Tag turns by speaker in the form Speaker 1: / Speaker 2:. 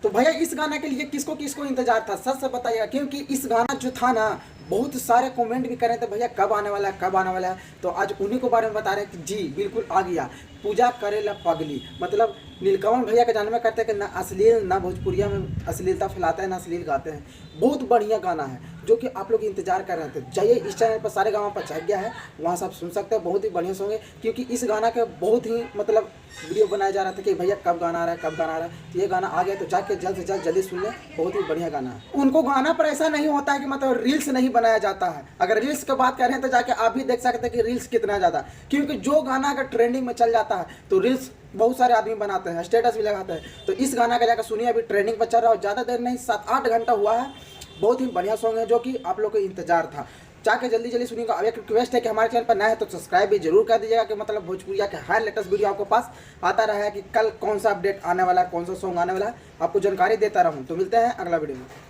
Speaker 1: तो भैया इस गाना के लिए किसको किसको इंतजार था, सच से बताइएगा, क्योंकि इस गाना जो था ना, बहुत सारे कमेंट भी कर रहे थे भैया कब आने वाला है, कब आने वाला है। तो आज उन्हीं को बारे में बता रहे हैं कि जी बिल्कुल आ गया। पूजा करेला पगली, मतलब नीलकमल भैया के जानवे करते हैं कि ना अश्लील, ना भोजपुरिया में अश्लीलता फैलाते हैं, ना अश्लील गाते हैं। बहुत बढ़िया गाना है जो कि आप लोग इंतजार कर रहे थे। जाइए इस चैनल पर सारे गाँव पर छप गया है, वहाँ से आप सुन सकते हैं, बहुत ही बढ़िया सॉन्ग है। क्योंकि इस गाना के बहुत ही मतलब वीडियो बनाया जा रहा था कि भैया कब गाना आ रहा है, कब गाना आ रहा है। तो ये गाना आ गया, तो जाके जल्द से जल्द जल्दी सुन लें, बहुत ही बढ़िया गाना है। उनको गाना पर ऐसा नहीं होता है कि मतलब रील्स नहीं बनाया जाता है। अगर रील्स की बात करें तो जाके आप भी देख सकते हैं कि रील्स कितना ज़्यादा, क्योंकि जो गाना अगर ट्रेंडिंग में चल जाता है तो रील्स बहुत सारे आदमी बनाते हैं, स्टेटस भी लगाते हैं। तो इस गाना का जाकर सुनिए, अभी ट्रेंडिंग पर चल रहा है, ज़्यादा देर नहीं 7-8 घंटा हुआ है। बहुत ही बढ़िया सॉन्ग है जो कि आप लोग को इंतजार था। जाके जल्दी जल्दी सुनिएगा। अब एक रिक्वेस्ट है कि हमारे चैनल पर नया है तो सब्सक्राइब भी जरूर कर दीजिएगा, कि मतलब भोजपुरिया के हर लेटेस्ट वीडियो आपको पास आता रहा है कि कल कौन सा अपडेट आने वाला है, कौन सा सॉन्ग आने वाला है, आपको जानकारी देता रहूँ। तो मिलते हैं अगला वीडियो में।